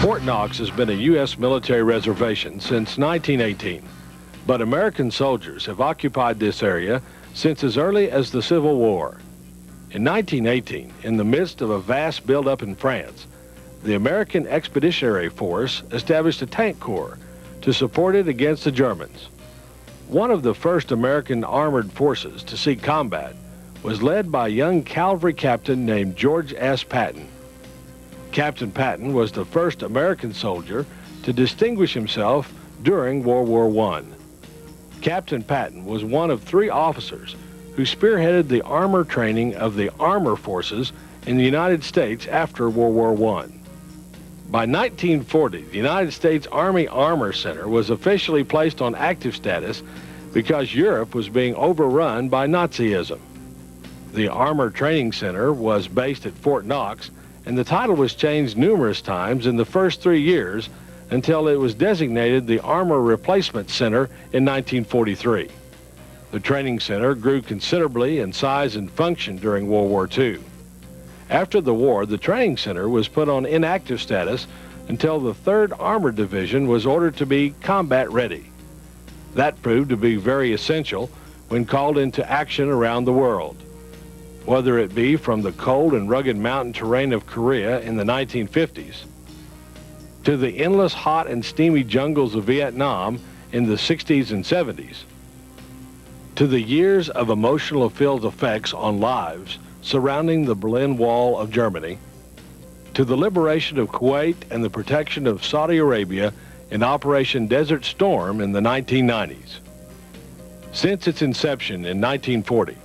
Fort Knox has been a U.S. military reservation since 1918, but American soldiers have occupied this area since as early as the Civil War. In 1918, in the midst of a vast buildup in France, the American Expeditionary Force established a tank corps to support it against the Germans. One of the first American armored forces to see combat was led by a young cavalry captain named George S. Patton. Captain Patton was the first American soldier to distinguish himself during World War I. Captain Patton was one of 3 officers who spearheaded the armor training of the armor forces in the United States after World War I. By 1940, the United States Army Armor Center was officially placed on active status because Europe was being overrun by Nazism. The Armor Training Center was based at Fort Knox, and the title was changed numerous times in the first 3 years until it was designated the Armor Replacement Center in 1943. The training center grew considerably in size and function during World War II. After the war, the training center was put on inactive status until the 3rd Armored Division was ordered to be combat ready. That proved to be very essential when called into action around the world. Whether it be from the cold and rugged mountain terrain of Korea in the 1950s, to the endless hot and steamy jungles of Vietnam in the 60s and 70s, to the years of emotional filled effects on lives surrounding the Berlin Wall of Germany, to the liberation of Kuwait and the protection of Saudi Arabia in Operation Desert Storm in the 1990s. Since its inception in 1940,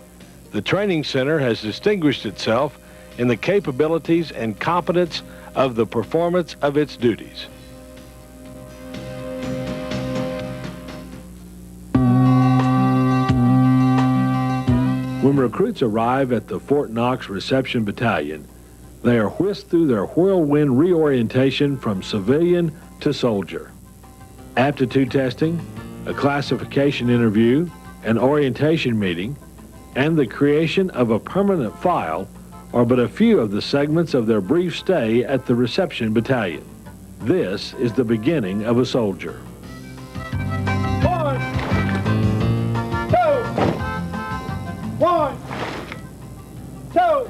the training center has distinguished itself in the capabilities and competence of the performance of its duties. When recruits arrive at the Fort Knox Reception Battalion, they are whisked through their whirlwind reorientation from civilian to soldier. Aptitude testing, a classification interview, an orientation meeting, and the creation of a permanent file are but a few of the segments of their brief stay at the Reception Battalion. This is the beginning of a soldier.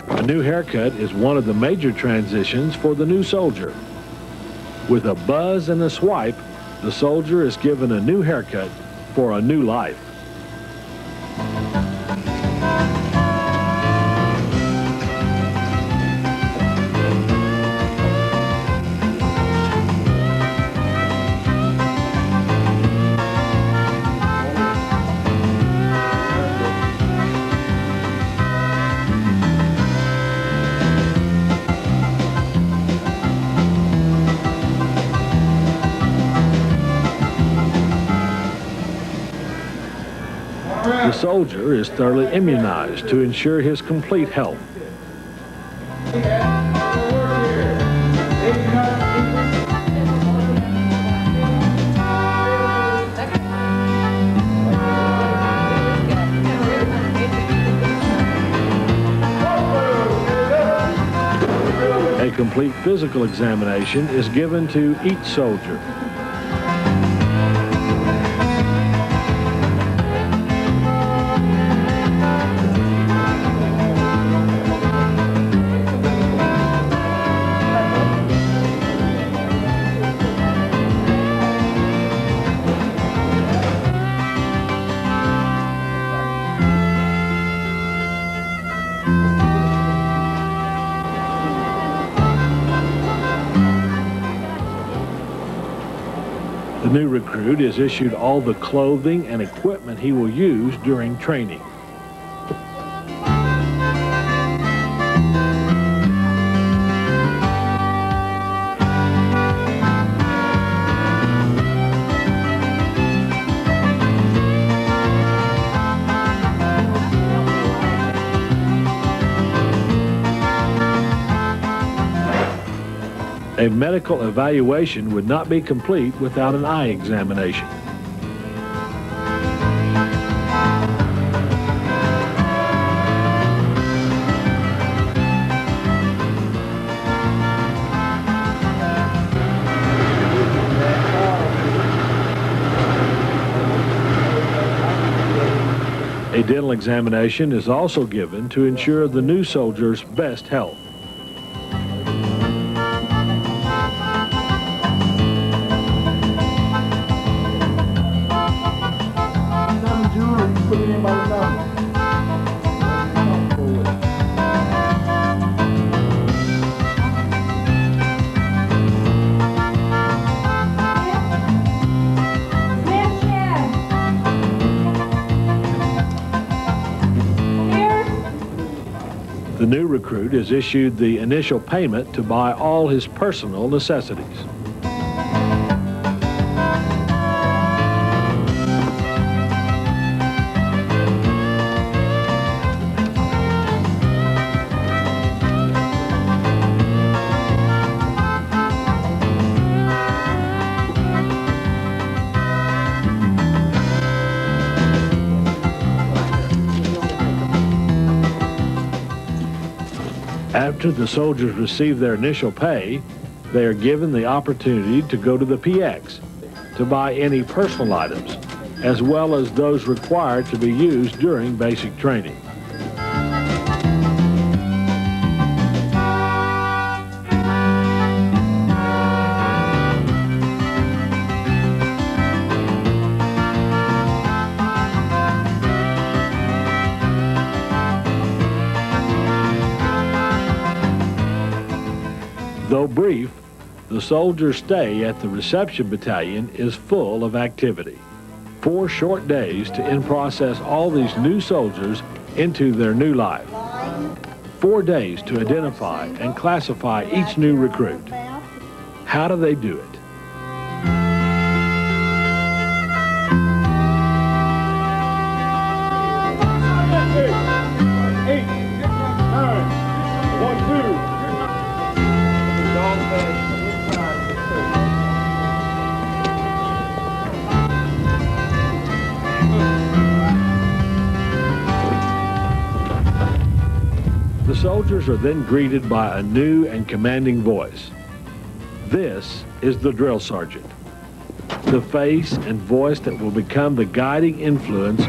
A new haircut is one of the major transitions for the new soldier. With a buzz and a swipe, the soldier is given a new haircut for a new life. The soldier is thoroughly immunized to ensure his complete health. A complete physical examination is given to each soldier. The new recruit is issued all the clothing and equipment he will use during training. A medical evaluation would not be complete without an eye examination. A dental examination is also given to ensure the new soldier's best health. The new recruit is issued the initial payment to buy all his personal necessities. After the soldiers receive their initial pay, they are given the opportunity to go to the PX to buy any personal items, as well as those required to be used during basic training. Though brief, the soldier's stay at the reception battalion is full of activity. 4 short days to in-process all these new soldiers into their new life. 4 days to identify and classify each new recruit. How do they do it? The soldiers are then greeted by a new and commanding voice. This is the drill sergeant, the face and voice that will become the guiding influence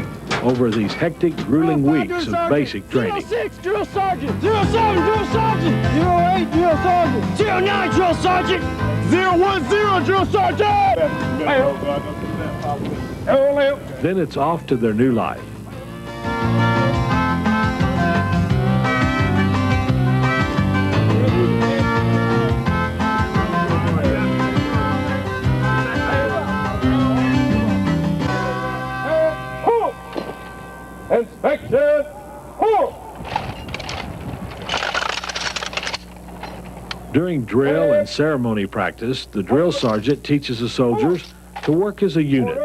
over these hectic, grueling weeks of basic training. 06, drill sergeant. 07, drill sergeant. 08, drill sergeant. 09, drill sergeant. 010, drill sergeant. Then it's off to their new life. Inspection! During drill and ceremony practice, the drill sergeant teaches the soldiers to work as a unit.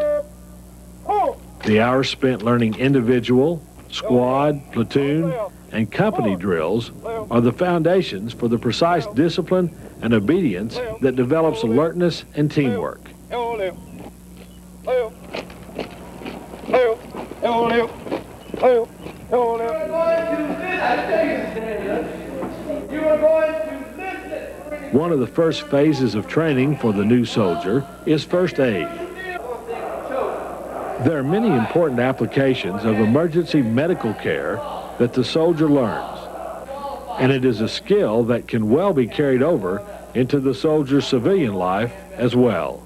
The hours spent learning individual, squad, platoon, and company drills are the foundations for the precise discipline and obedience that develops alertness and teamwork. One of the first phases of training for the new soldier is first aid. There are many important applications of emergency medical care that the soldier learns, and it is a skill that can well be carried over into the soldier's civilian life as well.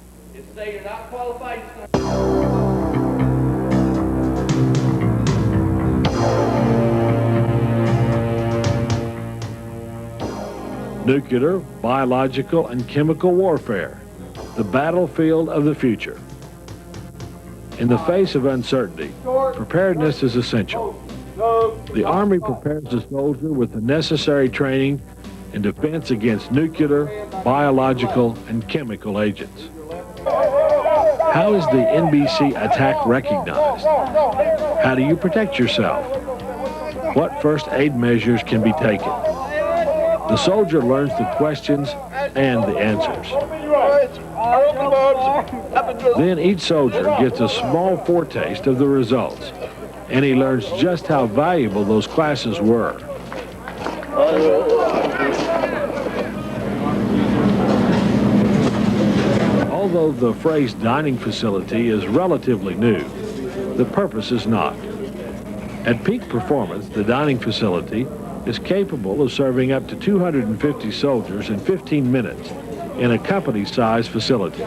Nuclear, biological, and chemical warfare, the battlefield of the future. In the face of uncertainty, preparedness is essential. The Army prepares the soldier with the necessary training in defense against nuclear, biological, and chemical agents. How is the NBC attack recognized? How do you protect yourself? What first aid measures can be taken? The soldier learns the questions and the answers. Then each soldier gets a small foretaste of the results, and he learns just how valuable those classes were. Although the phrase dining facility is relatively new, the purpose is not. At peak performance, the dining facility is capable of serving up to 250 soldiers in 15 minutes in a company-sized facility,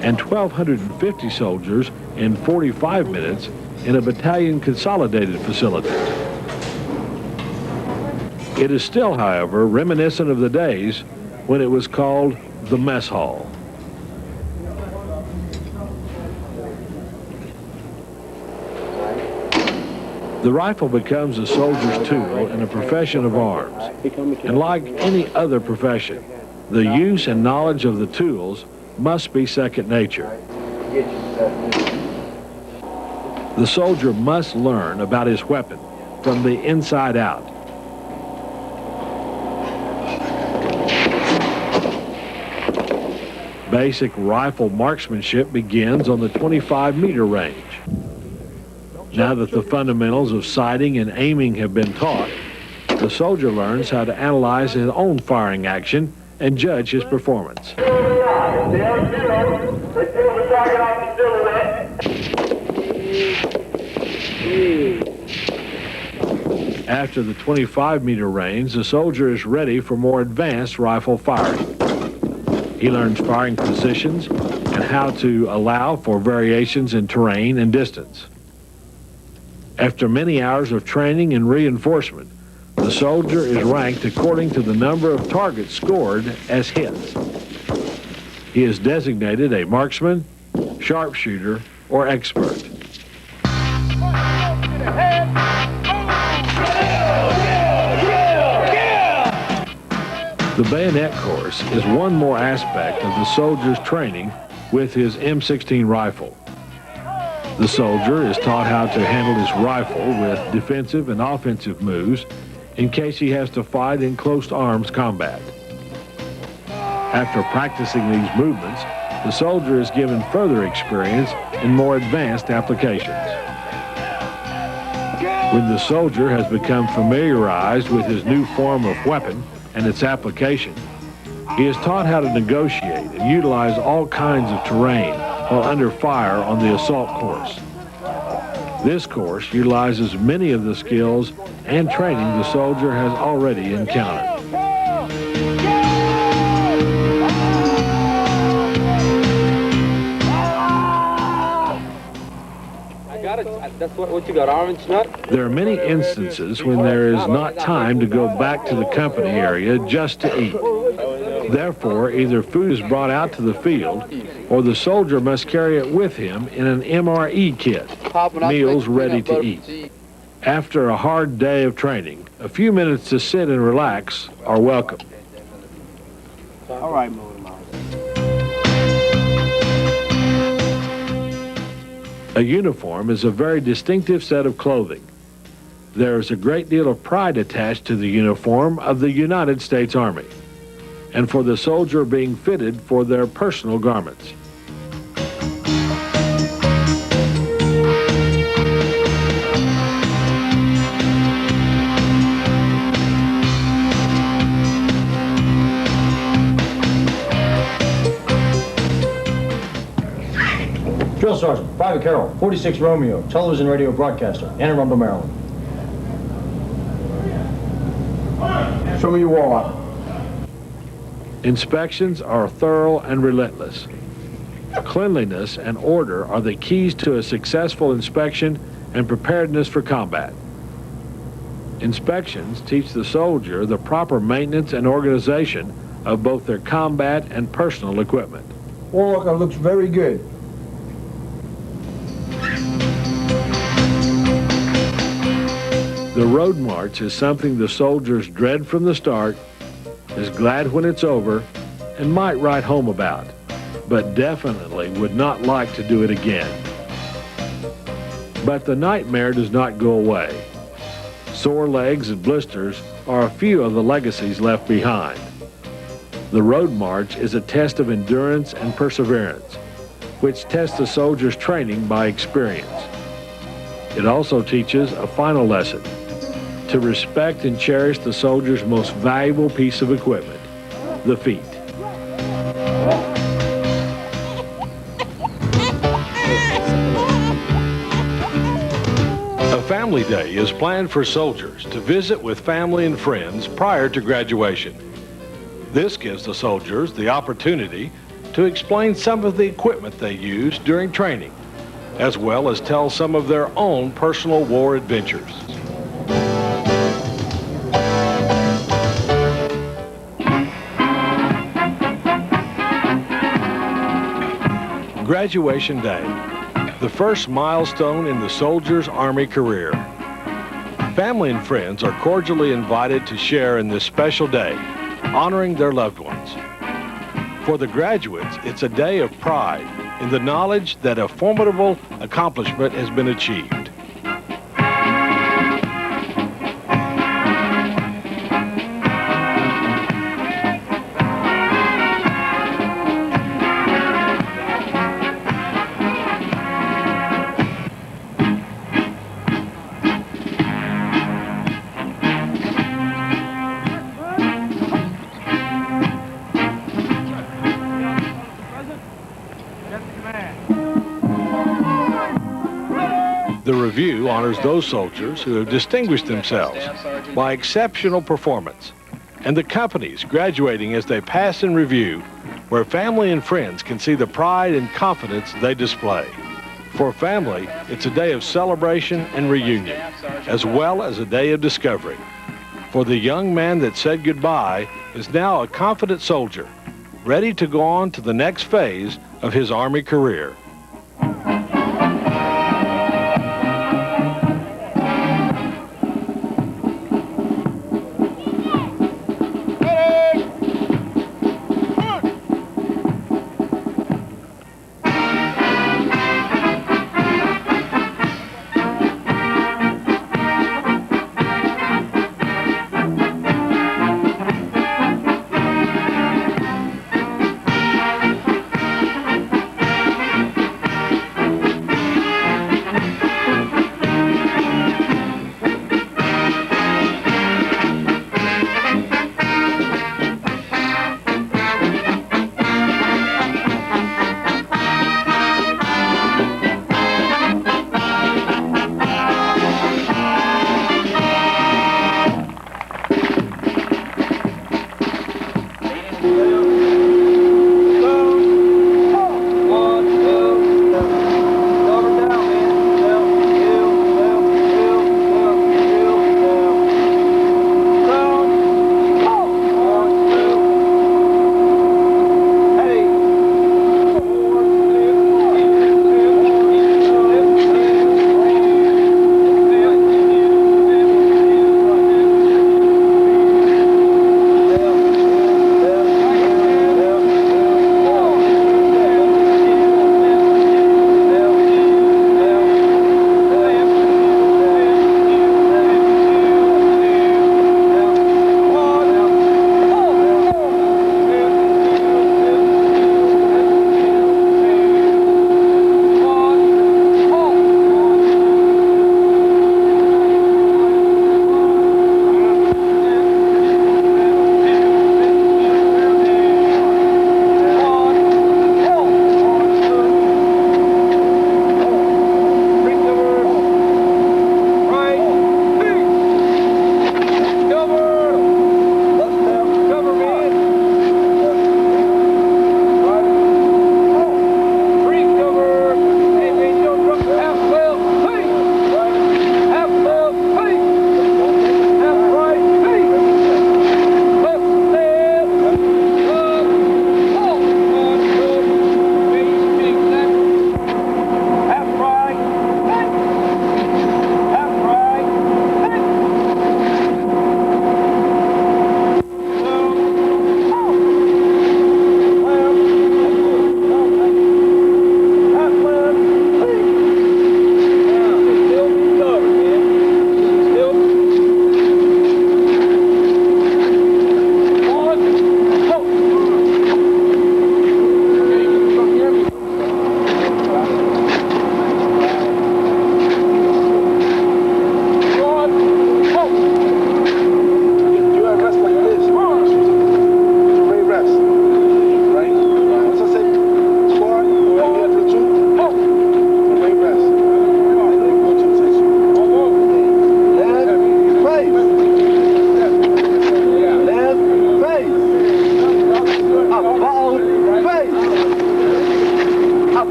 and 1,250 soldiers in 45 minutes in a battalion consolidated facility. It is still, however, reminiscent of the days when it was called the mess hall. The rifle becomes a soldier's tool in a profession of arms, and like any other profession, the use and knowledge of the tools must be second nature. The soldier must learn about his weapon from the inside out. Basic rifle marksmanship begins on the 25-meter range. Now that the fundamentals of sighting and aiming have been taught, the soldier learns how to analyze his own firing action and judge his performance. After the 25-meter range, the soldier is ready for more advanced rifle firing. He learns firing positions and how to allow for variations in terrain and distance. After many hours of training and reinforcement, the soldier is ranked according to the number of targets scored as hits. He is designated a marksman, sharpshooter, or expert. The bayonet course is one more aspect of the soldier's training with his M16 rifle. The soldier is taught how to handle his rifle with defensive and offensive moves in case he has to fight in close arms combat. After practicing these movements, the soldier is given further experience in more advanced applications. When the soldier has become familiarized with his new form of weapon and its application, he is taught how to negotiate and utilize all kinds of terrain while under fire on the assault course. This course utilizes many of the skills and training the soldier has already encountered. I got it. That's what you got, orange nut? There are many instances when there is not time to go back to the company area just to eat. Therefore, either food is brought out to the field, or the soldier must carry it with him in an MRE kit, meals ready to eat. After a hard day of training, a few minutes to sit and relax are welcome. All right, Mo. A uniform is a very distinctive set of clothing. There is a great deal of pride attached to the uniform of the United States Army, and for the soldier being fitted for their personal garments. Drill Sergeant, Private Carroll, 46 Romeo, television radio broadcaster, Anne Arundel, Maryland. Show me your wallet. Inspections are thorough and relentless. Cleanliness and order are the keys to a successful inspection and preparedness for combat. Inspections teach the soldier the proper maintenance and organization of both their combat and personal equipment. Walker looks very good. The road march is something the soldiers dread from the start, is glad when it's over, and might write home about, but definitely would not like to do it again. But the nightmare does not go away. Sore legs and blisters are a few of the legacies left behind. The road march is a test of endurance and perseverance, which tests the soldier's training by experience. It also teaches a final lesson: to respect and cherish the soldier's most valuable piece of equipment, the feet. A Family Day is planned for soldiers to visit with family and friends prior to graduation. This gives the soldiers the opportunity to explain some of the equipment they used during training, as well as tell some of their own personal war adventures. Graduation Day, the first milestone in the soldier's Army career. Family and friends are cordially invited to share in this special day, honoring their loved ones. For the graduates, it's a day of pride in the knowledge that a formidable accomplishment has been achieved. The review honors those soldiers who have distinguished themselves by exceptional performance, and the companies graduating as they pass in review, where family and friends can see the pride and confidence they display. For family, it's a day of celebration and reunion, as well as a day of discovery. For the young man that said goodbye is now a confident soldier, ready to go on to the next phase of his Army career.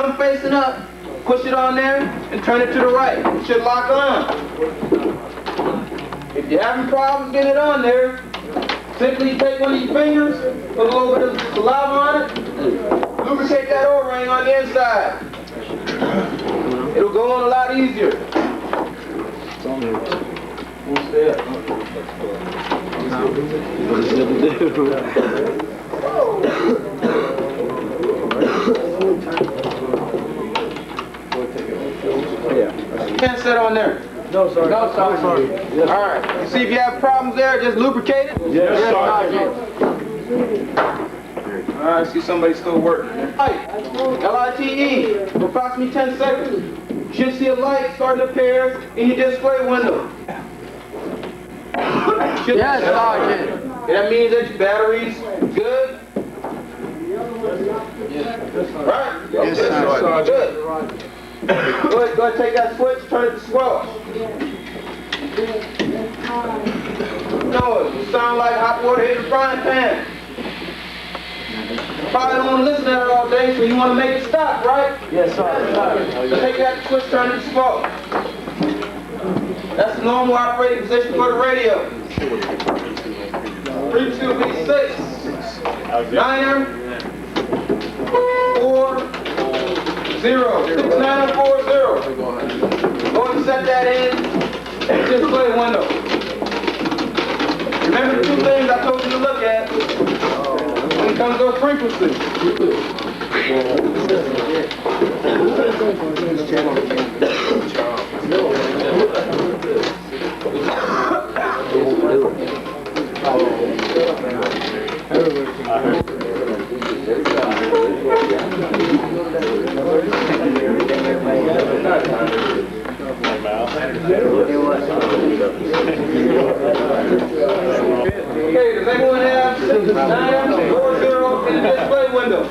thumb facing up, push it on there, and turn it to the right. It should lock on. If you're having problems getting it on there, simply take one of your fingers, put a little bit of saliva on it, lubricate that O-ring on the inside. It'll go on a lot easier. Can't set on there. No, Sergeant. No, Sergeant. Yes. All right. You see if you have problems there, just lubricate it? Yes, Sergeant. All right, I see somebody still working. LITE, for approximately 10 seconds. You should see a light starting to appear in your display window. Yes, Sergeant. That means that your battery's good? Right? Yes, Sergeant. Good. Go ahead, take that switch, turn it to squelch. No, it sounds like hot water hitting the frying pan. You probably don't want to listen to that all day, so you want to make it stop, right? Yes, Sergeant. So take that switch, turn it to squelch. That's the normal operating position for the radio. Frequency will be 6, 9, 4, 0, 6940. Go ahead and set that in and display window. Remember the two things I told you to look at when it comes to those frequencies. Okay, does anyone have 6940 in the display window?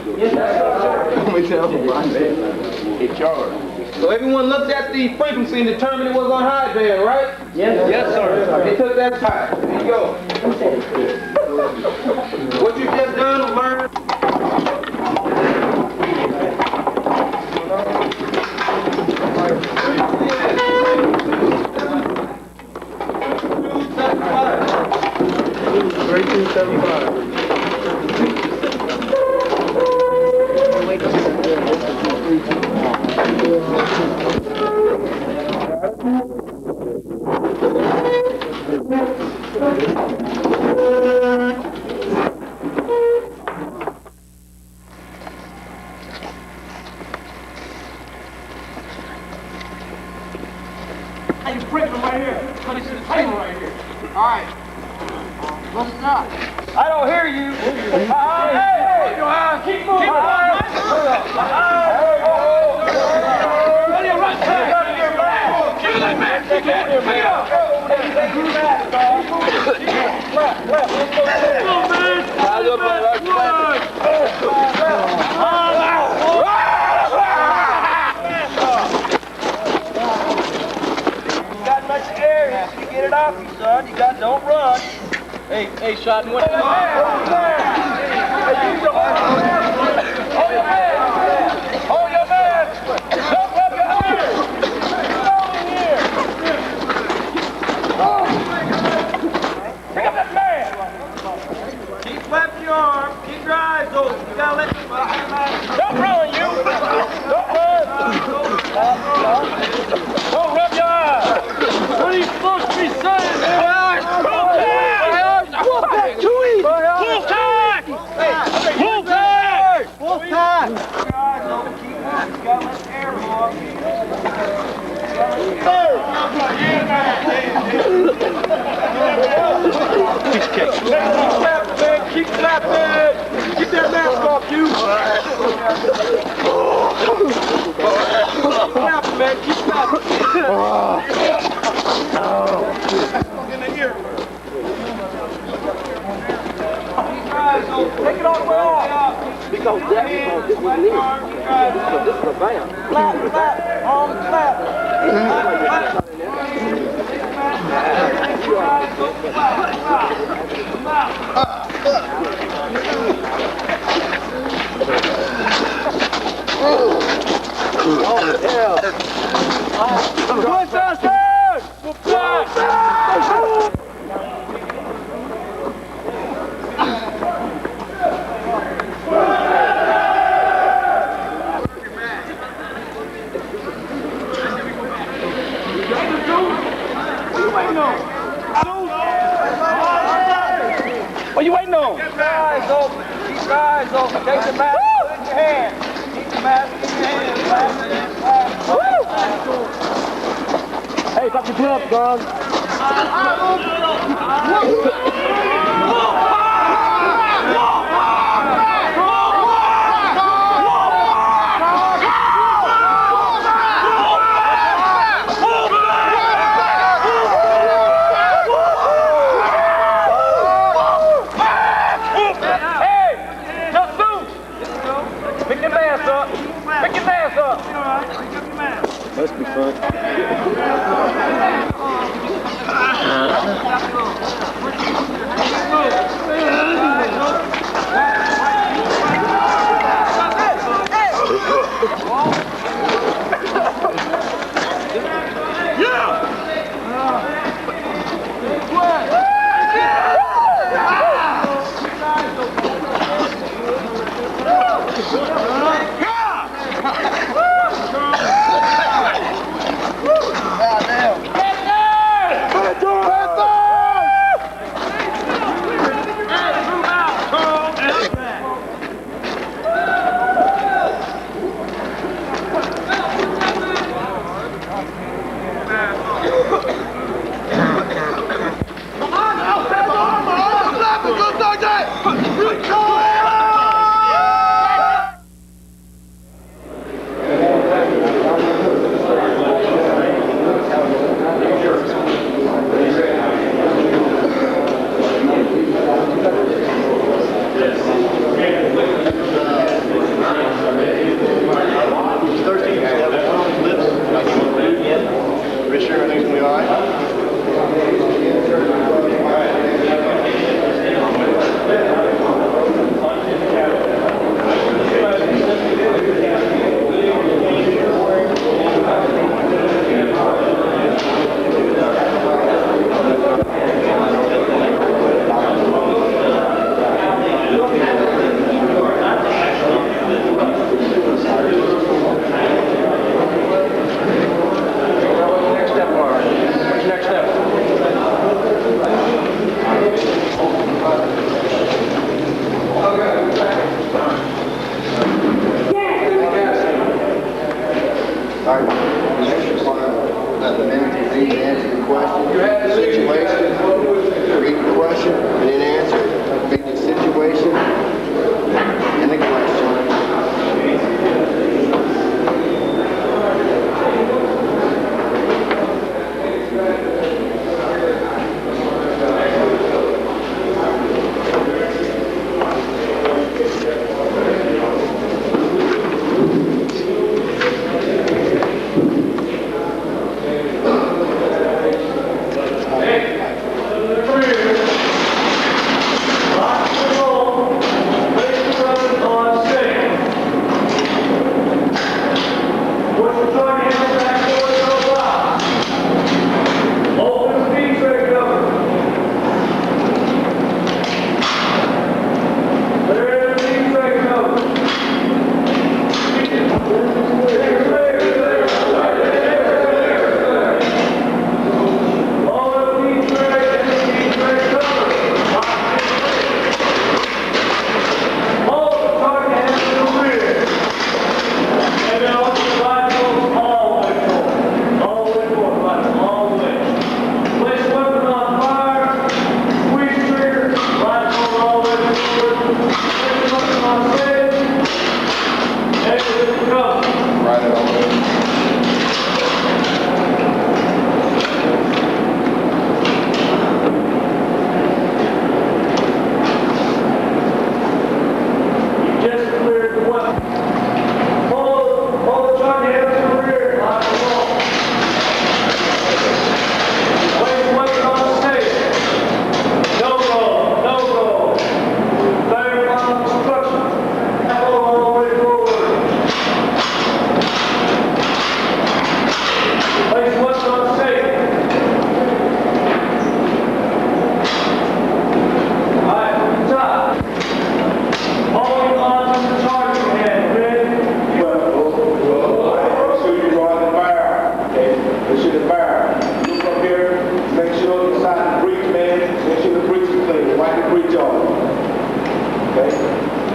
So everyone looked at the frequency and determined it was on high band, right? Yes, Yes, sir. They took that high. There you go. What you just done was learn. I don't hear you. Hey, keep moving. Don't run. Hey, shot and what? Hold your man. Hold your man. Jump up your ear. Over here. Pick up that man. Keep flapping your arm. Keep your eyes open. You gotta let don't run, you. Don't run. Don't rub your eyes. What are you supposed to be saying, man? Keep clapping! Keep that mask off, you! Clap, man! Keep clapping! In the ear! Take it all the way off! Because this is a band. Clap, clap! Arm clap! What you waiting on? Keep your eyes open. Keep your eyes open. Take the mask in your hand. Keep the mask in your hand. Hey, fuck your pin-up, dog. Must be fun. Okay.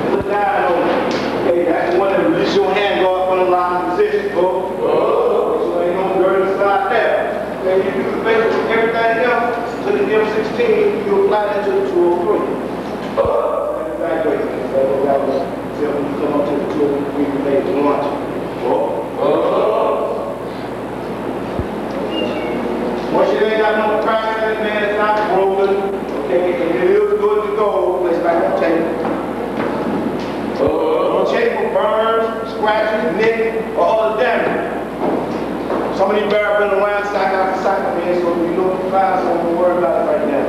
Put down on it. Okay, that's the one that release your hand guard from the locked position, go. So ain't no dirty slide there. Okay, you do the basic everything else to the M16, you apply that to the 203. That way, that was until you come up to the 203, you made the launch. Once you ain't got no practice in it, man, it's not broken. Okay, and it is good to go. Let's back up tape. Check for burns, scratches, nick, or other damage. Some of these barrels been around side after side, man, so if you look at the files, so don't worry about it right now.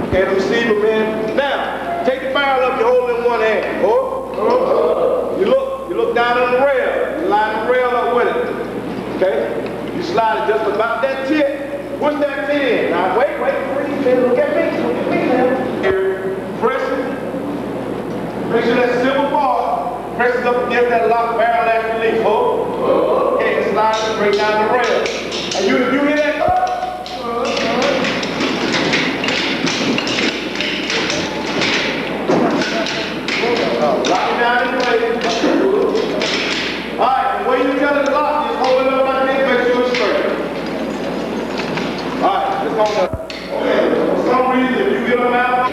Okay, the receiver, man. Now, take the barrel up, you hold it in one hand. You look down on the rail. You line the rail up with it. Okay? You slide it just about that tip. Push that tip in. Now, wait, breathe, look at me now. Here, press it. Make sure that silver bar presses up against that lock barrel after release. Okay, and slide it straight down the rail. And you hear that? Lock it down in place. Alright, and when you tell it to lock, just hold it up like this, make sure it's straight. Alright, let's go. Okay, for some reason, if you get them out,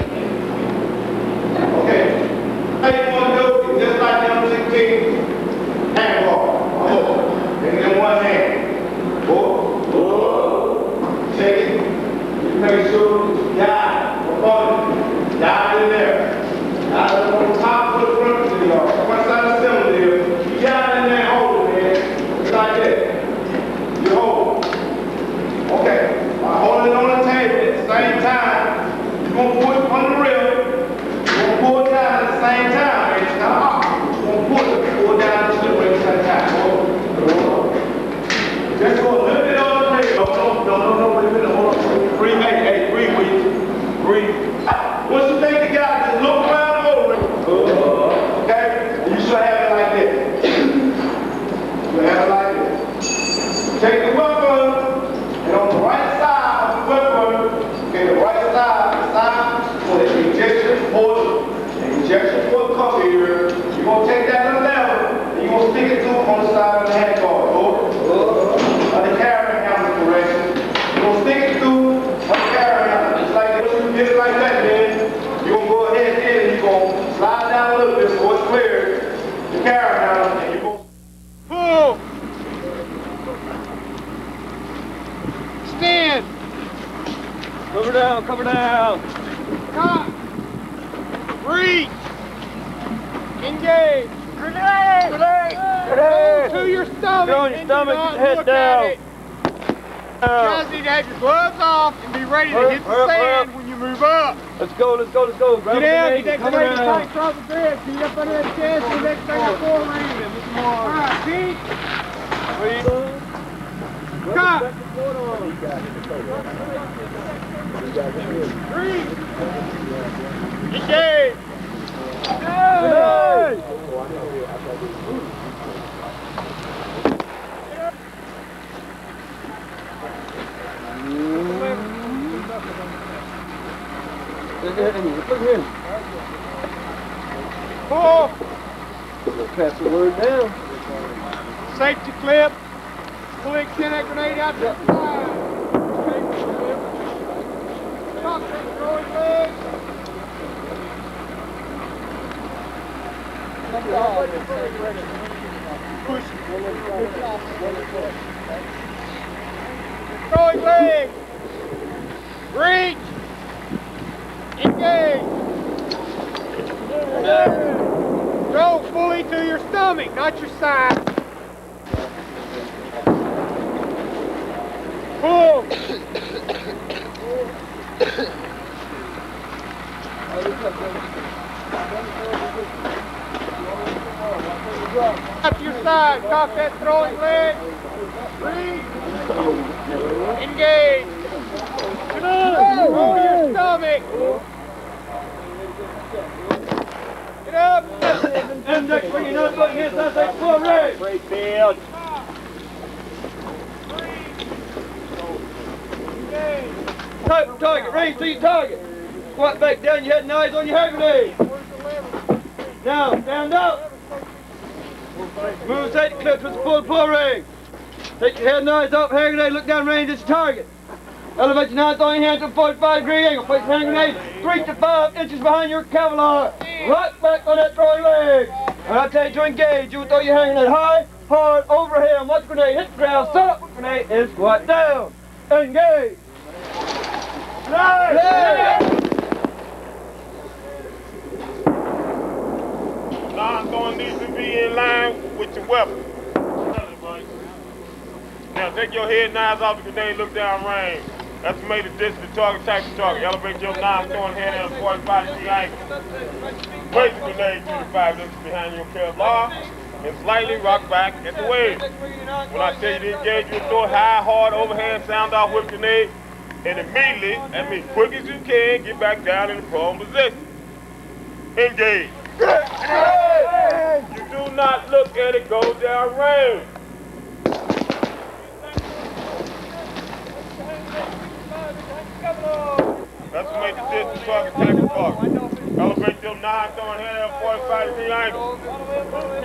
okay. How you want to do it? Just like them 16 hand ball. And then one hand. Take it. You make sure you dive in there. Dive on the top of the front of the yard. One side of the cylinder here. You dive in there and hold it, man. Just like that. You hold. Okay. By holding it on the table at the same time, you're going to pull it from the rail. Pull it down at the same time, man. It's not hard. You're going to pull it down the slip at the same time. Just go a little bit on the table. No, wait a minute. Hold on. Breathe, hey, breathe, breathe. Once you think you got it, just look around and over it. Okay? And you should have it like this. You have it like this. Take the weapon, and on the right side of the weapon, okay, the right side, for the injection port. Injection port cover here. You're going to take that little lever and you're going to stick it to it on the side of the hand guard. The carrying handle correction. You're going to stick it through on the carrying handle. Just like that. Once you get it like that, man, you're going to go ahead and you're going to slide down a little bit so it's clear. The carrying handle, and you're going to pull. Stand. Cover down. Cock. Reach. Engage. Grenade. To your stomach. Go on your stomach, get your head down. You guys need to have your gloves off and be ready to hit the sand when you move up. Let's go. Grab Get down, the come around. Tight across the bed. Get up under that chest and next thing I pull read. All right, Pete. Cut. Reach. Engage. Hey. Look here. Pull. Pass the word down. Safety clip. Pull that grenade out to the side. Safety clip. Stop that throwing leg. Push. Throwing leg. Reach. Engage. Go fully to your stomach, not your side. Pull. Up to your side, cock that throwing leg. Reach. Engage. Roll your stomach. Get up. Index bring your nose up against that thing. Full red. Great field. Target, range to your target. Squat back down, your head and eyes on your hand grenade. Down, stand up. Move, take the clips with the pull ring. Take your head and eyes up, hand grenade, look down range at your target. Elevate your 9 throwing hand to a 45-degree angle. Place your hand grenade 3 to 5 inches behind your Cavalry. Right back on that throwing leg. When I tell you to engage, you will throw your hand grenade high, hard, overhead. Watch the grenade hit the ground, set up with grenade, and squat down. Engage. Non-throwing needs to be in line with your weapon. Now take your head knives off the grenade, look down range. Estimate the distance to target, type of target. Elevate your non-throwing hand at a 45-degree angle. Place the grenade 2 to 5 inches behind your Cavalry and slightly rock back at the waist. When I tell you to engage, you throw it high, hard, overhand, sound off with grenade, and immediately, I mean quick as you can, get back down in the prone position. Engage. You do not look at it go down range. Estimate the distance to target, type of target. Elevate your non-throwing hand at a 45-degree angle.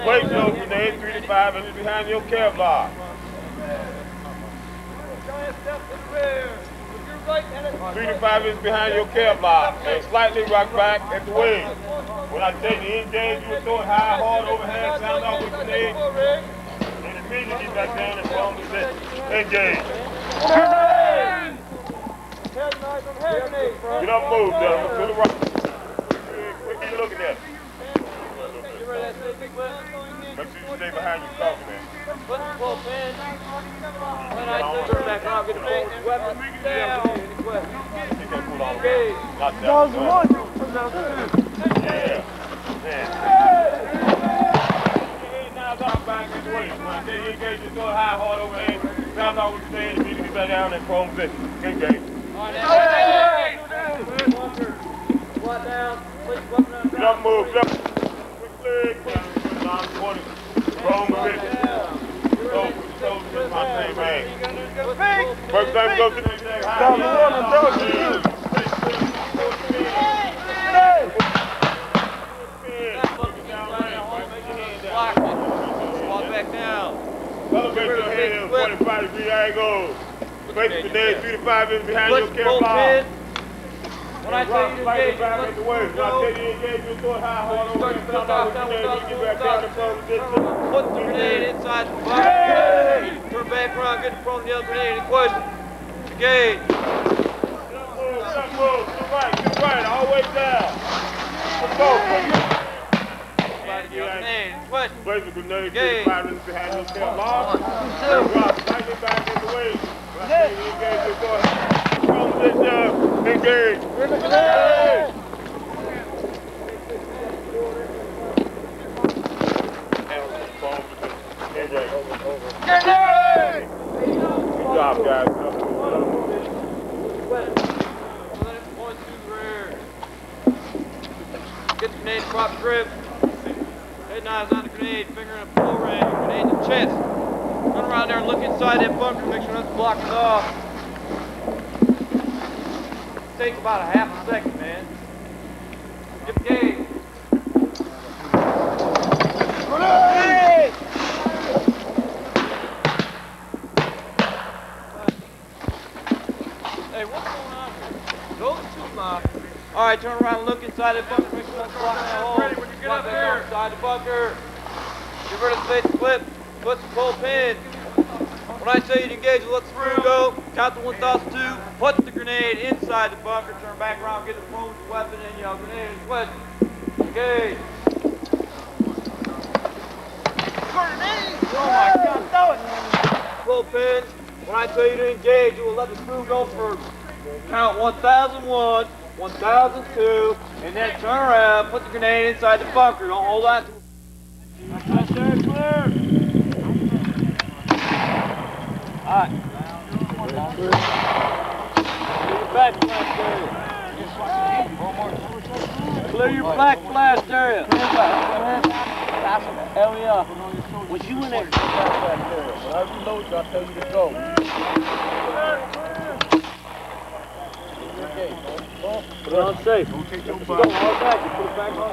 Place your grenade 3 to 5 inches behind your Cavalry. 3 to 5 inches behind your Cavalry and slightly rock back at the wing. When I tell you to engage, you will throw it high, hard, overhand, sound off with grenade, and immediately get back down and form position. Engage. Get up, move, gentlemen, to the right. What are you looking at? Make sure you stay behind your cover, man. Put the pull pin. When I turn back around, get the ball weapon down. You can put on Engage. not down. Yeah. Now drop back in the way. When I say engage, you throw it high, hard overhead. Sound off with the stand, you need to get back down and prone position. Engage. Squat down. Place weapon down. Get up, move. Get up. Quick leg. Non-20. Prone position. So, my same man. First time go to the down the one and throw it. Squat back down. Elevate your head at a 45-degree angle. Place the grenade 3 to 5 inches behind your Cavalry. When I tell you to engage, back at the waist. When I tell you to engage, you throw it high, hard over and sound out with the grenade. You get back down and prone position. put the grenade inside the box. Turn back around, get in front of the other grenade. Any questions? Engage. Move, to the right, all the way down. Let's go, Grenade. Question. place the grenade 3 to 5 inches behind your Cavalry. Drop slightly back in the way. When I say you engage, you throw it. Prone position. Engage. Good job, guys. Get the grenade, prop grip. Head knives on the grenade, finger in a pull ring, grenade in the chest. Run around there and look inside that bunker, make sure nothing's blocking it off. Takes about a half a second, man. Get the gauge. Hey, what's going on here? Those two miles. All right, turn around and look inside that bunker. Make sure nothing's blocking that hole. Ready when you get up there. Inside the bunker. Get rid of the face clip. Put the pull pin. When I say you to engage, let the screw go. Count to 1,002. Put the grenade inside the bunker. Turn back around. Get the prone weapon in your grenade. Question. Engage. Grenade! Oh my God! Throw it! Pull pins. When I tell you to engage, you will let the screw go for count 1,001, 1,002, and then turn around. Put the grenade inside the bunker. Don't hold on to it. That's there, clear. All right. Clear your back blast area. Clear your back blast area. Hell yeah. Was you in there? Whenever you load, I'll tell you to go. Put it on safe. Don't take your back. Put it back on.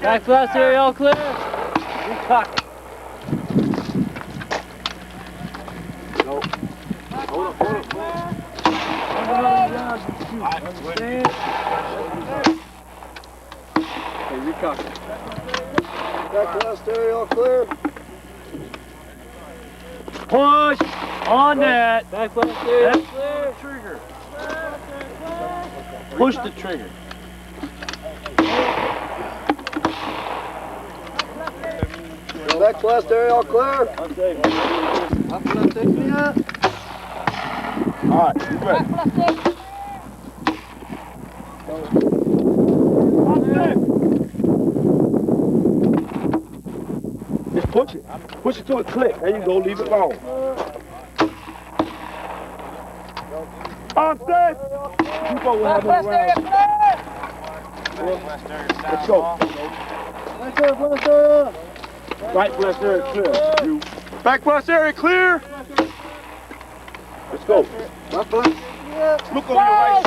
Back blast area all clear. Recock. Go. Hold up. Okay, recock. Back blast area all clear. Push on that. Back blast area clear. Trigger. Push the trigger. Back blast area all clear. All right, you ready? Just push it. Push it to a click. There you go. Leave it alone. On set. You go. We'll have one around. Let's go. Right blast area clear. You. Back blast area clear. Let's go. Look over your right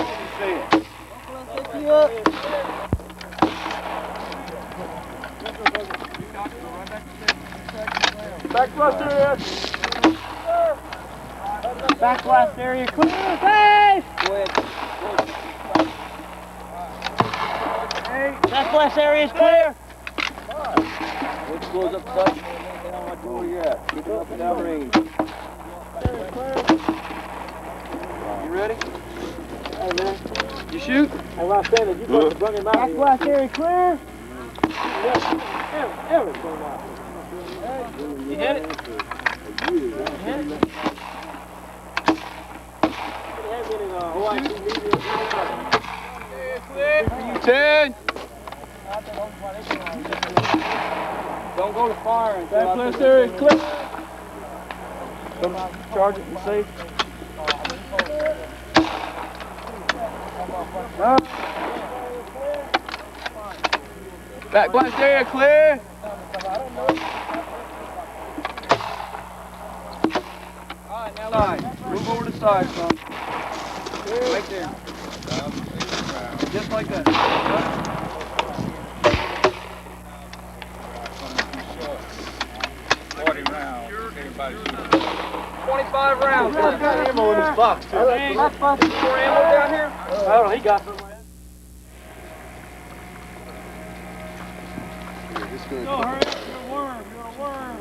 shoulder, back blast area. Back blast area clear. Safe. Go ahead. Back blast area is clear. Which goes up top? Where you at? Get up and down range. You ready? Hey man. You shoot? Hey, last standing, you got to bring him out. Back blast area clear. Everett going out. You hit it? You hit it? 10. Don't go to fire until back blast area clear. Charge it and safe. Back blast area clear. Alright, now side. Move over to the side, son. Right there. Just like that. 40 rounds. 25 rounds. Got ammo in this box, too. More ammo down here? I don't know, he got some. Go, hurry up, you're a worm,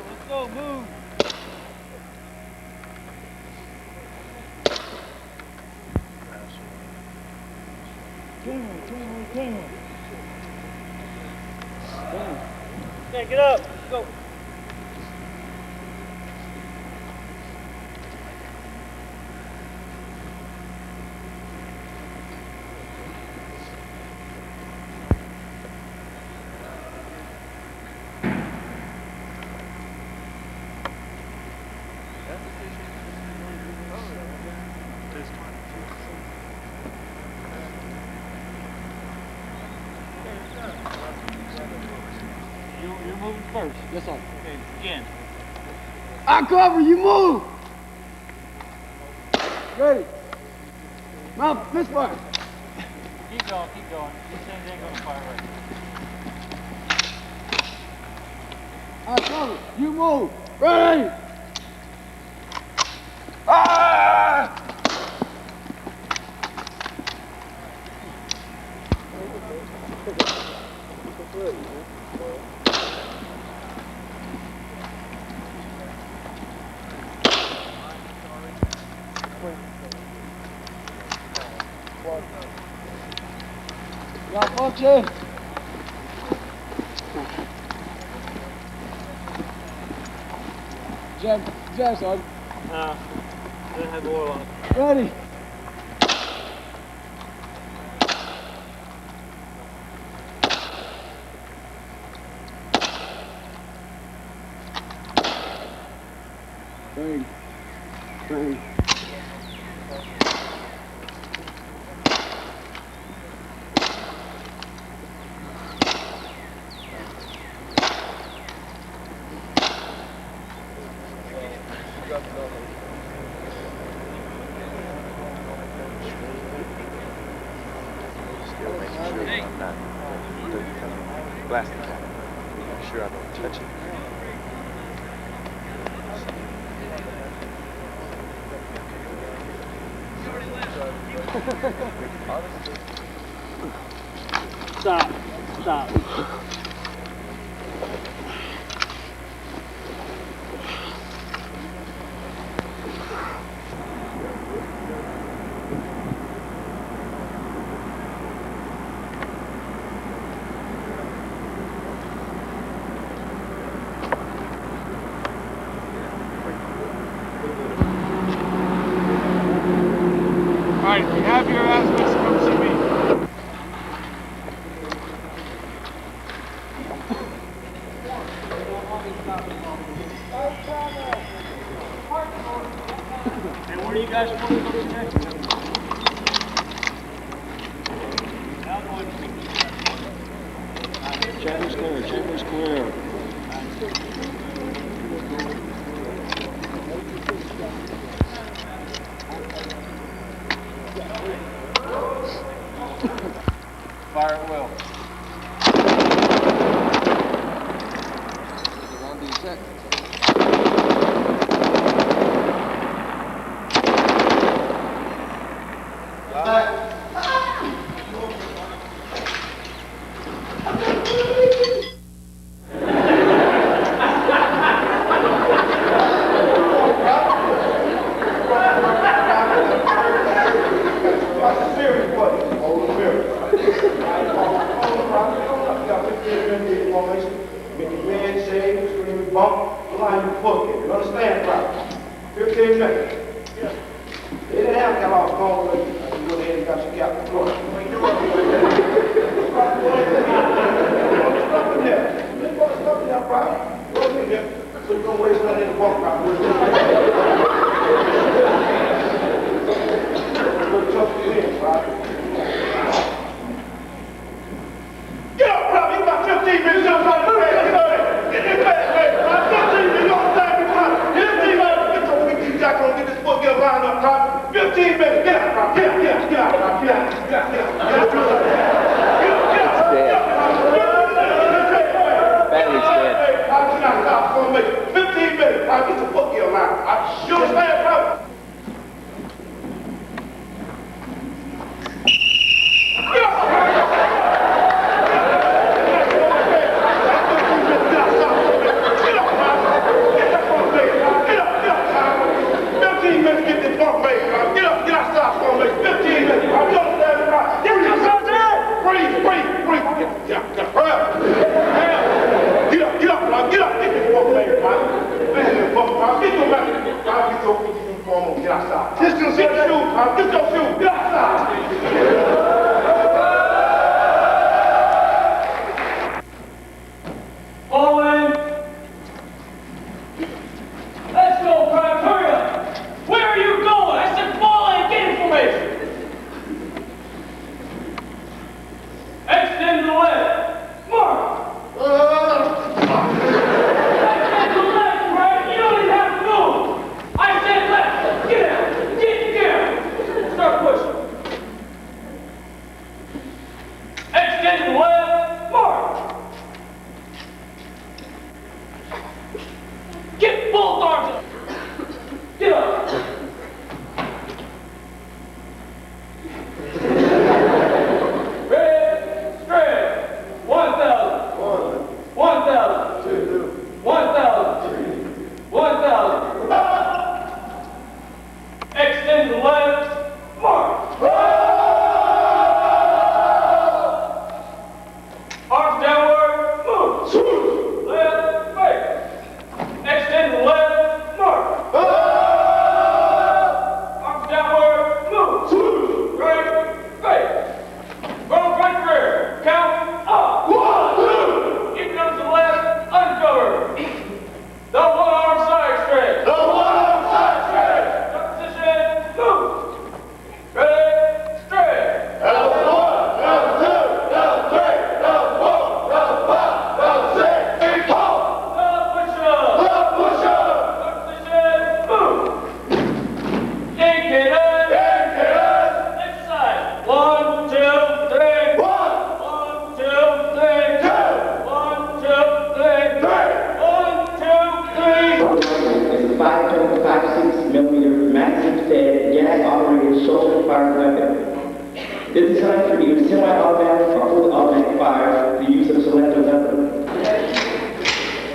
Let's go, move. Yeah, get up, let's go. You're moving first. Yes, sir. Okay, again. I cover, you move. Ready. Mount, misfire. Keep going. These things ain't gonna fire right. I cover, you move. Ready. Ah! Y'all function. Jab, son. Didn't have oil on it. Ready. Bang. blasting cap. Make sure I don't touch it. Stop. Stop. All right, if you have your aspects, come see me. Hey, where do you guys want to go next? Chambers clear, chambers clear. Fire at will. It's designed for either semi-automatic or fully automatic fire for use of selective weapon.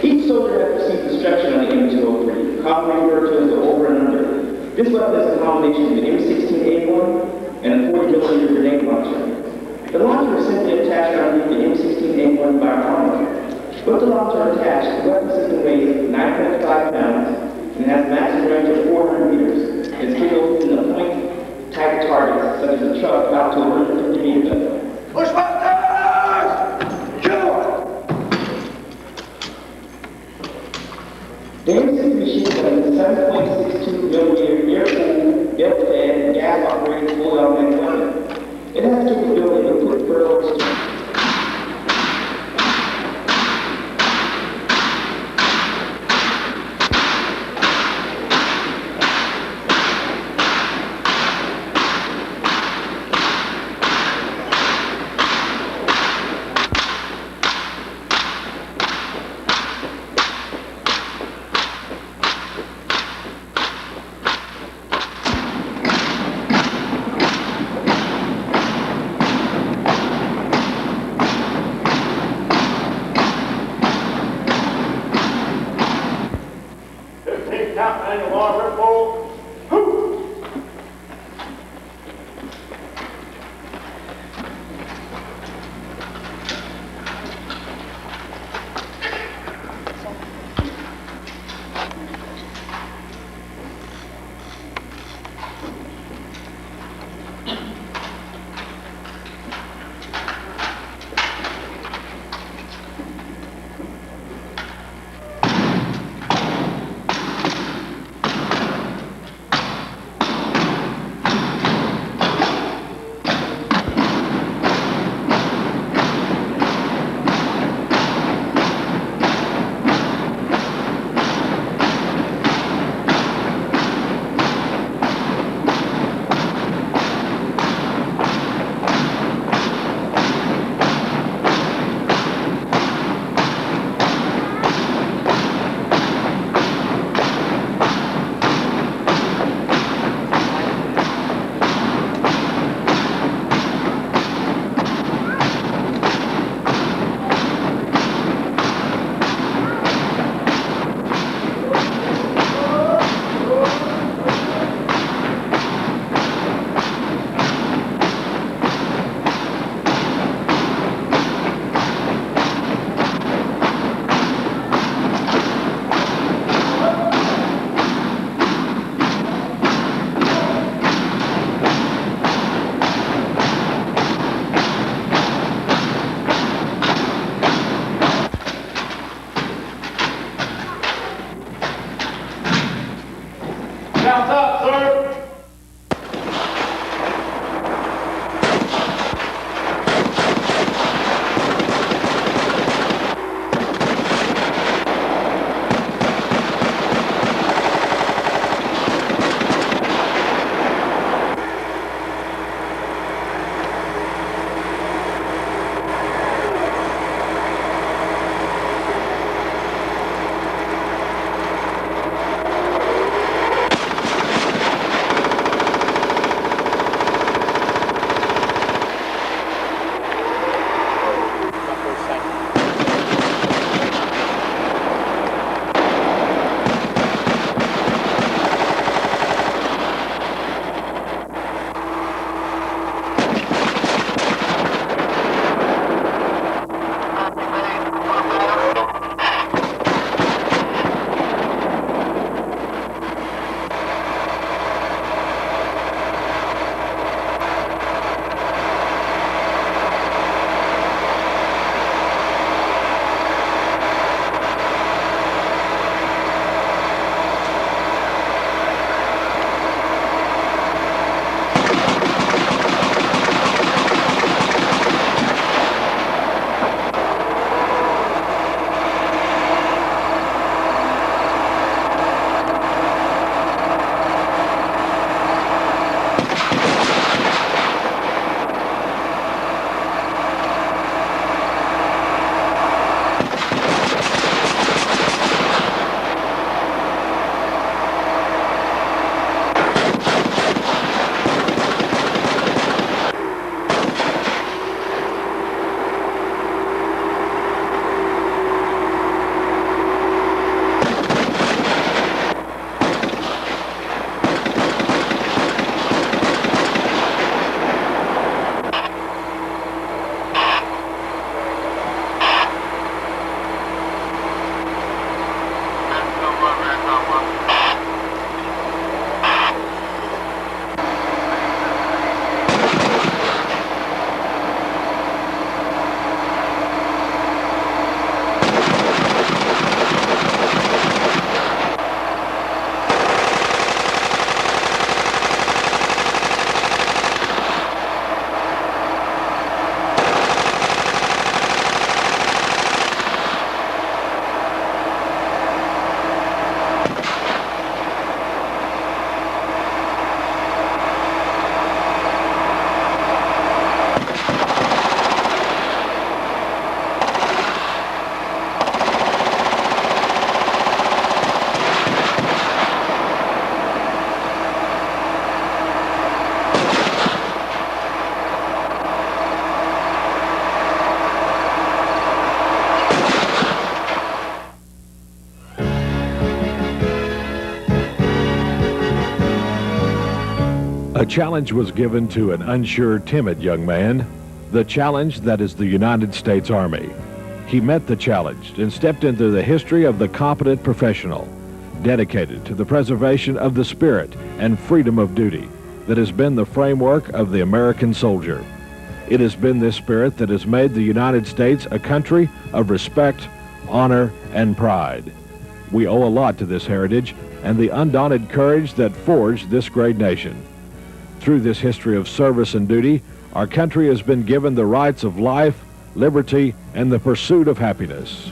Each soldier has received instruction on the M203, commonly referred to as the over and under. This weapon is a combination of an M16A1 and a 40mm grenade launcher. The launcher is simply attached underneath the M16A1 by armor. With the launcher attached, the weapon system weighs 9.5 pounds and has a maximum range of 400 meters. It's capable of hitting a point-type targets, such as a truck out to 150 meters. Pushbusters! Kill! The M6 machine gun is a 7.62mm air-cooled, air-fed, gas-operated fully automatic weapon. It has the capability of quick furloughs. challenge was given to an unsure, timid young man, the challenge that is the United States Army. He met the challenge and stepped into the history of the competent professional, dedicated to the preservation of the spirit and freedom of duty that has been the framework of the American soldier. It has been this spirit that has made the United States a country of respect, honor, and pride. We owe a lot to this heritage and the undaunted courage that forged this great nation. Through this history of service and duty, our country has been given the rights of life, liberty, and the pursuit of happiness.